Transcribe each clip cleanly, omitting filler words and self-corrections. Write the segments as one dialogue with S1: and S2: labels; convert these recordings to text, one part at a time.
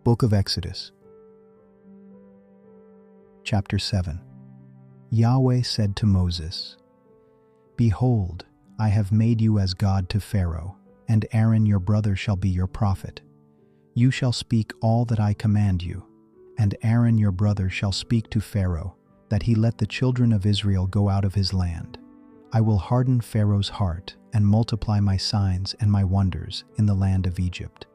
S1: Book of Exodus, Chapter 7. Yahweh said to Moses, "Behold, I have made you as God to Pharaoh, and Aaron your brother shall be your prophet. You shall speak all that I command you, and Aaron your brother shall speak to Pharaoh, that he let the children of Israel go out of his land. I will harden Pharaoh's heart and multiply my signs and my wonders in the land of Egypt.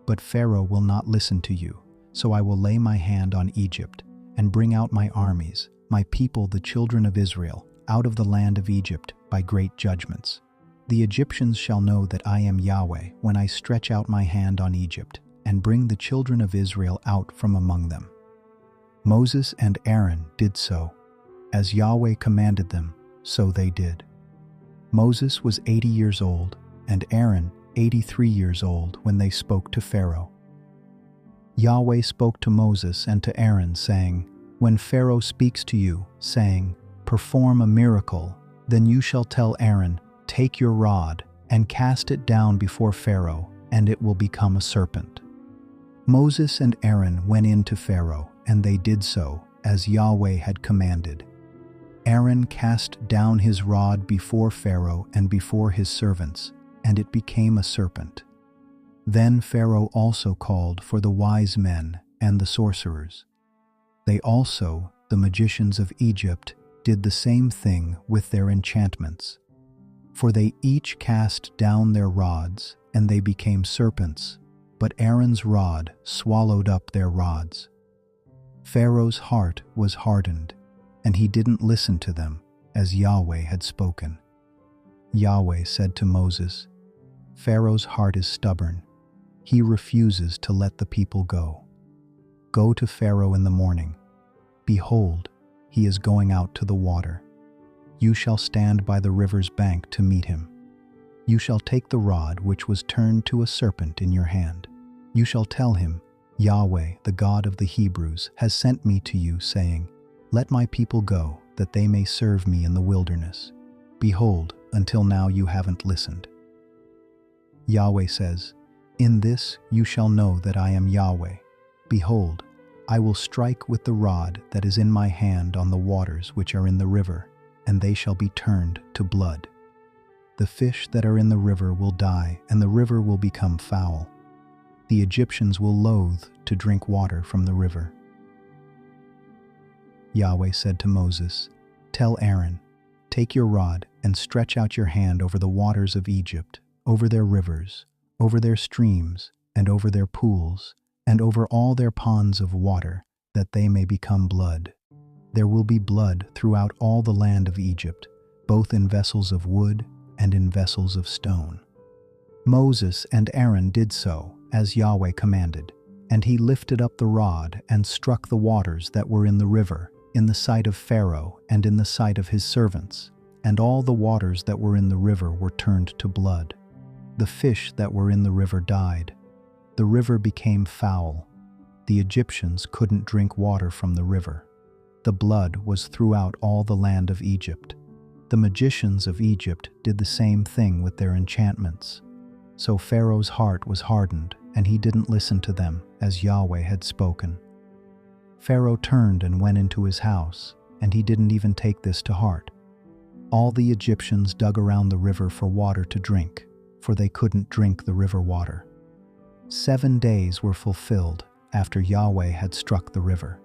S1: But Pharaoh will not listen to you, so I will lay my hand on Egypt and bring out my armies, my people the children of Israel, out of the land of Egypt by great judgments. The Egyptians shall know that I am Yahweh when I stretch out my hand on Egypt and bring the children of Israel out from among them." Moses and Aaron did so. As Yahweh commanded them, so they did. Moses was 80 years old, and Aaron 83 years old when they spoke to Pharaoh. Yahweh spoke to Moses and to Aaron, saying, "When Pharaoh speaks to you, saying, 'Perform a miracle,' then you shall tell Aaron, 'Take your rod and cast it down before Pharaoh, and it will become a serpent.'" Moses and Aaron went in to Pharaoh, and they did so, as Yahweh had commanded. Aaron cast down his rod before Pharaoh and before his servants, and it became a serpent. Then Pharaoh also called for the wise men and the sorcerers. They also, the magicians of Egypt, did the same thing with their enchantments. For they each cast down their rods, and they became serpents, but Aaron's rod swallowed up their rods. Pharaoh's heart was hardened, and he didn't listen to them, as Yahweh had spoken. Yahweh said to Moses, "Pharaoh's heart is stubborn. He refuses to let the people go. Go to Pharaoh in the morning. Behold, he is going out to the water. You shall stand by the river's bank to meet him. You shall take the rod which was turned to a serpent in your hand. You shall tell him, 'Yahweh, the God of the Hebrews, has sent me to you, saying, Let my people go, that they may serve me in the wilderness. Behold, until now you haven't listened.'" Yahweh says, "In this you shall know that I am Yahweh. Behold, I will strike with the rod that is in my hand on the waters which are in the river, and they shall be turned to blood. The fish that are in the river will die, and the river will become foul. The Egyptians will loathe to drink water from the river." Yahweh said to Moses, "Tell Aaron, take your rod and stretch out your hand over the waters of Egypt, over their rivers, over their streams, and over their pools, and over all their ponds of water, that they may become blood. There will be blood throughout all the land of Egypt, both in vessels of wood and in vessels of stone." Moses and Aaron did so, as Yahweh commanded, and he lifted up the rod and struck the waters that were in the river, in the sight of Pharaoh and in the sight of his servants, and all the waters that were in the river were turned to blood. The fish that were in the river died. The river became foul. The Egyptians couldn't drink water from the river. The blood was throughout all the land of Egypt. The magicians of Egypt did the same thing with their enchantments. So Pharaoh's heart was hardened, and he didn't listen to them, as Yahweh had spoken. Pharaoh turned and went into his house, and he didn't even take this to heart. All the Egyptians dug around the river for water to drink, for they couldn't drink the river water. 7 days were fulfilled after Yahweh had struck the river.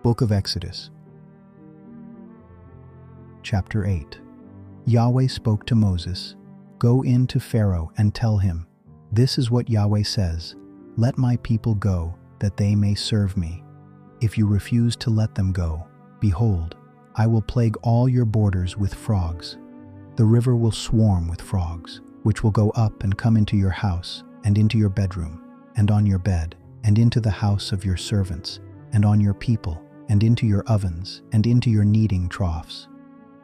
S1: Book of Exodus, Chapter 8. Yahweh spoke to Moses, "Go in to Pharaoh and tell him, 'This is what Yahweh says, Let my people go, that they may serve me. If you refuse to let them go, behold, I will plague all your borders with frogs. The river will swarm with frogs, which will go up and come into your house, and into your bedroom, and on your bed, and into the house of your servants, and on your people, and into your ovens, and into your kneading troughs.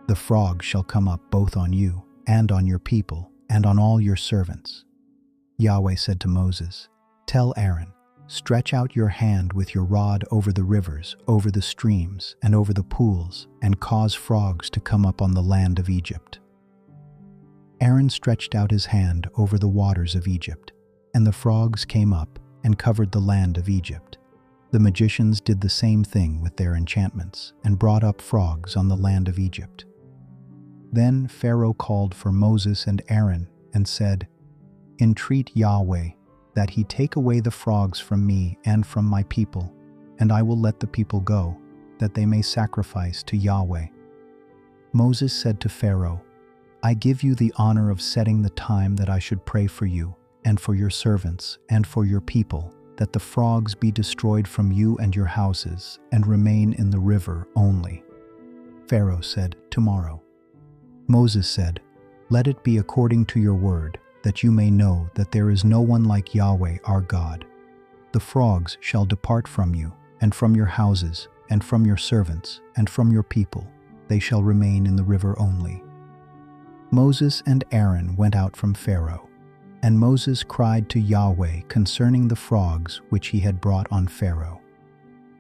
S1: The frogs shall come up both on you, and on your people, and on all your servants." Yahweh said to Moses, "Tell Aaron, Stretch out your hand with your rod over the rivers, over the streams, and over the pools, and cause frogs to come up on the land of Egypt." Aaron stretched out his hand over the waters of Egypt, and the frogs came up and covered the land of Egypt. The magicians did the same thing with their enchantments and brought up frogs on the land of Egypt. Then Pharaoh called for Moses and Aaron and said, "Entreat Yahweh that he take away the frogs from me and from my people, and I will let the people go, that they may sacrifice to Yahweh." Moses said to Pharaoh, "I give you the honor of setting the time that I should pray for you, and for your servants, and for your people, that the frogs be destroyed from you and your houses, and remain in the river only." Pharaoh said, "Tomorrow." Moses said, "Let it be according to your word, that you may know that there is no one like Yahweh our God. The frogs shall depart from you, and from your houses, and from your servants, and from your people. They shall remain in the river only." Moses and Aaron went out from Pharaoh, and Moses cried to Yahweh concerning the frogs which he had brought on Pharaoh.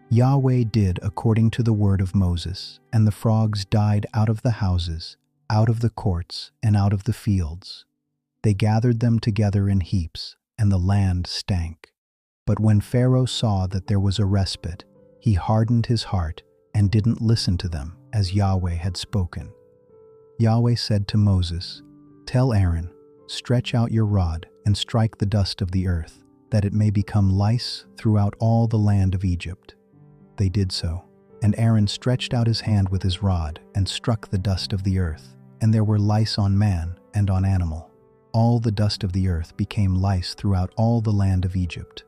S1: Yahweh did according to the word of Moses, and the frogs died out of the houses, out of the courts, and out of the fields. They gathered them together in heaps, and the land stank. But when Pharaoh saw that there was a respite, he hardened his heart and didn't listen to them, as Yahweh had spoken. Yahweh said to Moses, "Tell Aaron, stretch out your rod and strike the dust of the earth, that it may become lice throughout all the land of Egypt." They did so, and Aaron stretched out his hand with his rod and struck the dust of the earth, and there were lice on man and on animal. All the dust of the earth became lice throughout all the land of Egypt.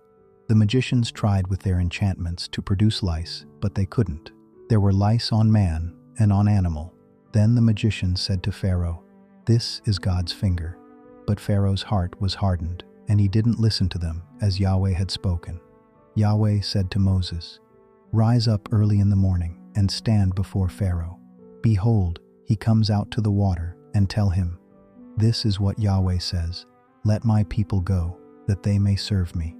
S1: The magicians tried with their enchantments to produce lice, but they couldn't. There were lice on man and on animal. Then the magicians said to Pharaoh, "This is God's finger." But Pharaoh's heart was hardened, and he didn't listen to them, as Yahweh had spoken. Yahweh said to Moses, "Rise up early in the morning and stand before Pharaoh. Behold, he comes out to the water, and tell him, 'This is what Yahweh says, let my people go, that they may serve me.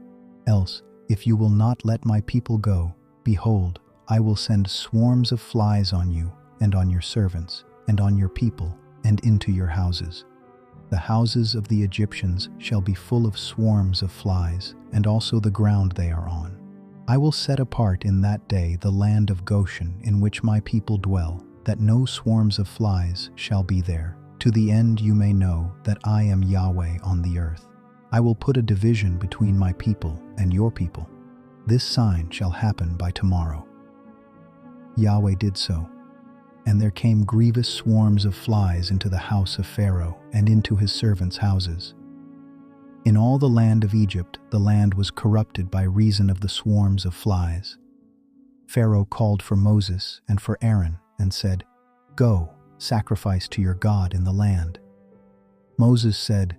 S1: Else, if you will not let my people go, behold, I will send swarms of flies on you, and on your servants, and on your people, and into your houses. The houses of the Egyptians shall be full of swarms of flies, and also the ground they are on. I will set apart in that day the land of Goshen in which my people dwell, that no swarms of flies shall be there, to the end you may know that I am Yahweh on the earth. I will put a division between my people and your people. This sign shall happen by tomorrow." Yahweh did so, and there came grievous swarms of flies into the house of Pharaoh and into his servants' houses. In all the land of Egypt, the land was corrupted by reason of the swarms of flies. Pharaoh called for Moses and for Aaron and said, "Go, sacrifice to your God in the land." Moses said,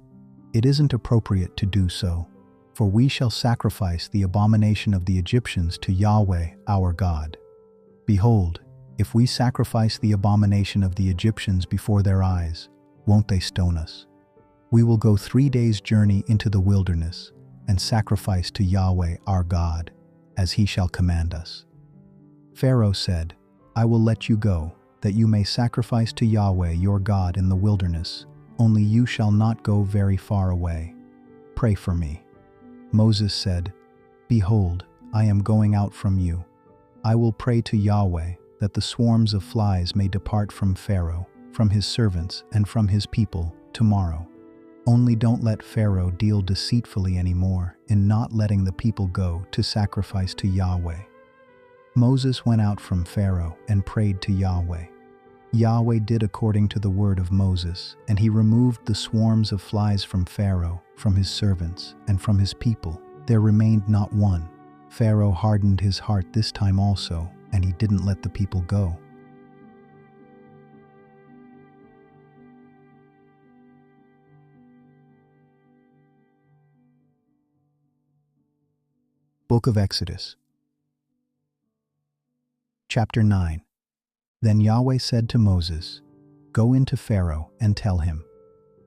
S1: "It isn't appropriate to do so, for we shall sacrifice the abomination of the Egyptians to Yahweh our God. Behold, if we sacrifice the abomination of the Egyptians before their eyes, won't they stone us? We will go 3 days' journey into the wilderness and sacrifice to Yahweh our God, as he shall command us." Pharaoh said, "I will let you go, that you may sacrifice to Yahweh your God in the wilderness, only you shall not go very far away. Pray for me." Moses said, "Behold, I am going out from you. I will pray to Yahweh that the swarms of flies may depart from Pharaoh, from his servants, and from his people tomorrow. Only don't let Pharaoh deal deceitfully anymore in not letting the people go to sacrifice to Yahweh." Moses went out from Pharaoh and prayed to Yahweh. Yahweh did according to the word of Moses, and he removed the swarms of flies from Pharaoh, from his servants, and from his people. There remained not one. Pharaoh hardened his heart this time also, and he didn't let the people go. Book of Exodus. Chapter 9. Then Yahweh said to Moses, "Go into Pharaoh and tell him,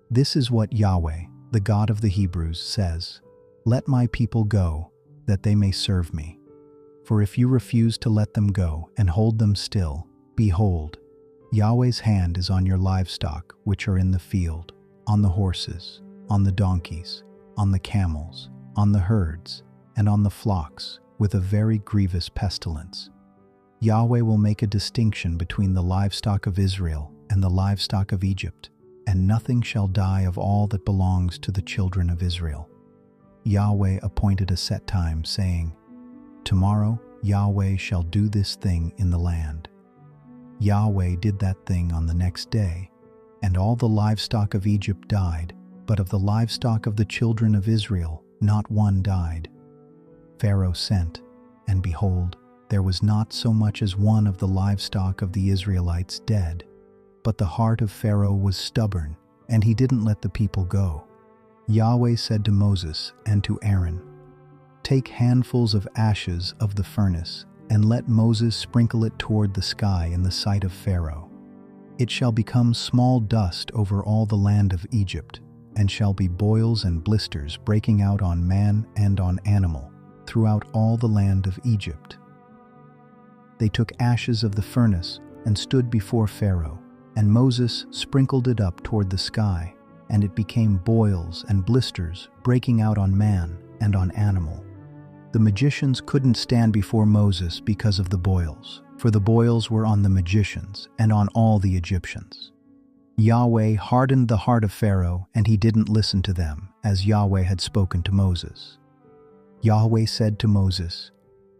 S1: 'This is what Yahweh, the God of the Hebrews, says, Let my people go, that they may serve me. For if you refuse to let them go and hold them still, behold, Yahweh's hand is on your livestock which are in the field, on the horses, on the donkeys, on the camels, on the herds, and on the flocks, with a very grievous pestilence. Yahweh will make a distinction between the livestock of Israel and the livestock of Egypt, and nothing shall die of all that belongs to the children of Israel. Yahweh appointed a set time, saying, Tomorrow Yahweh shall do this thing in the land. Yahweh did that thing on the next day, and all the livestock of Egypt died, but of the livestock of the children of Israel not one died. Pharaoh sent, and behold, there was not so much as one of the livestock of the Israelites dead. But the heart of Pharaoh was stubborn, and he didn't let the people go. Yahweh said to Moses and to Aaron, Take handfuls of ashes of the furnace, and let Moses sprinkle it toward the sky in the sight of Pharaoh. It shall become small dust over all the land of Egypt, and shall be boils and blisters breaking out on man and on animal, throughout all the land of Egypt. They took ashes of the furnace and stood before Pharaoh, and Moses sprinkled it up toward the sky, and it became boils and blisters breaking out on man and on animal. The magicians couldn't stand before Moses because of the boils, for the boils were on the magicians and on all the Egyptians. Yahweh hardened the heart of Pharaoh, and he didn't listen to them, as Yahweh had spoken to Moses. Yahweh said to Moses,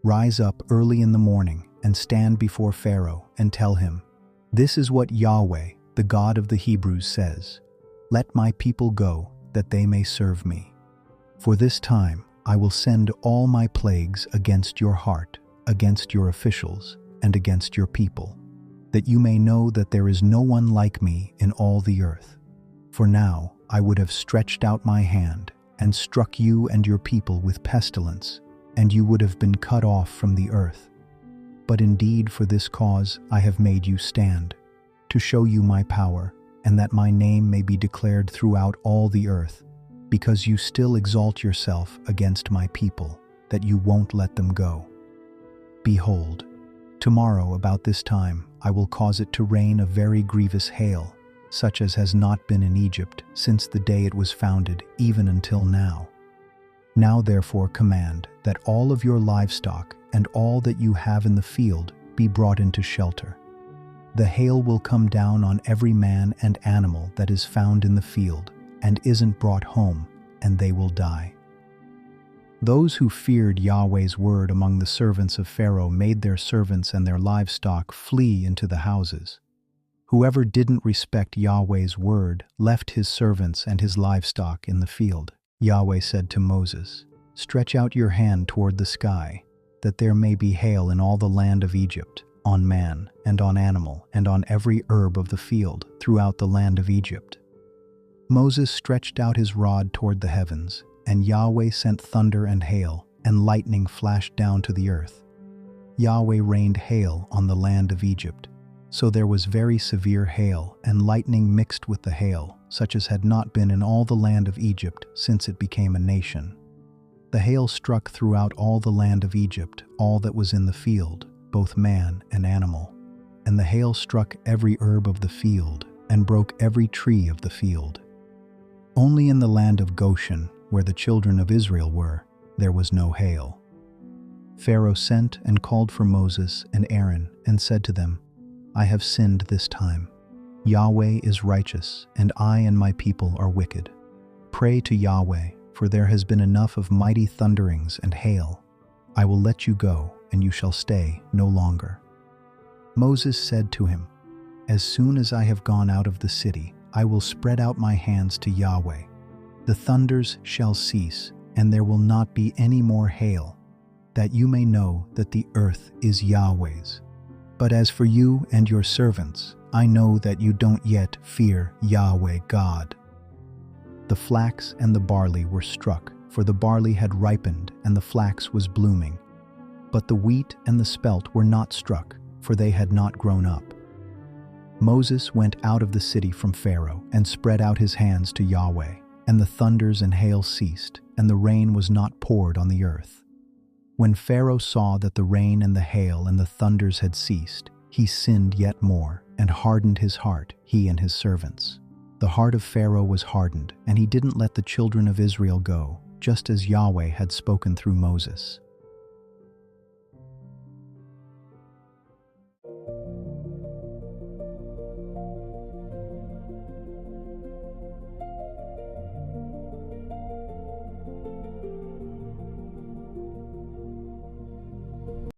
S1: Rise up early in the morning and stand before Pharaoh and tell him, This is what Yahweh, the God of the Hebrews, says, Let my people go, that they may serve me. For this time I will send all my plagues against your heart, against your officials, and against your people, that you may know that there is no one like me in all the earth. For now I would have stretched out my hand and struck you and your people with pestilence, and you would have been cut off from the earth. But indeed for this cause I have made you stand, to show you my power, and that my name may be declared throughout all the earth, because you still exalt yourself against my people, that you won't let them go. Behold, tomorrow about this time I will cause it to rain a very grievous hail, such as has not been in Egypt since the day it was founded, even until now. Now therefore command that all of your livestock and all that you have in the field be brought into shelter. The hail will come down on every man and animal that is found in the field and isn't brought home, and they will die. Those who feared Yahweh's word among the servants of Pharaoh made their servants and their livestock flee into the houses. Whoever didn't respect Yahweh's word left his servants and his livestock in the field. Yahweh said to Moses, Stretch out your hand toward the sky, that there may be hail in all the land of Egypt, on man and on animal and on every herb of the field throughout the land of Egypt. Moses stretched out his rod toward the heavens, and Yahweh sent thunder and hail, and lightning flashed down to the earth. Yahweh rained hail on the land of Egypt, so there was very severe hail and lightning mixed with the hail, such as had not been in all the land of Egypt since it became a nation. The hail struck throughout all the land of Egypt, all that was in the field, both man and animal. And the hail struck every herb of the field, and broke every tree of the field. Only in the land of Goshen, where the children of Israel were, there was no hail. Pharaoh sent and called for Moses and Aaron, and said to them, I have sinned this time. Yahweh is righteous, and I and my people are wicked. Pray to Yahweh, for there has been enough of mighty thunderings and hail. I will let you go, and you shall stay no longer. Moses said to him, As soon as I have gone out of the city, I will spread out my hands to Yahweh. The thunders shall cease, and there will not be any more hail, that you may know that the earth is Yahweh's. But as for you and your servants, I know that you don't yet fear Yahweh God. The flax and the barley were struck, for the barley had ripened and the flax was blooming. But the wheat and the spelt were not struck, for they had not grown up. Moses went out of the city from Pharaoh and spread out his hands to Yahweh, and the thunders and hail ceased, and the rain was not poured on the earth. When Pharaoh saw that the rain and the hail and the thunders had ceased, he sinned yet more and hardened his heart, he and his servants. The heart of Pharaoh was hardened, and he didn't let the children of Israel go, just as Yahweh had spoken through Moses.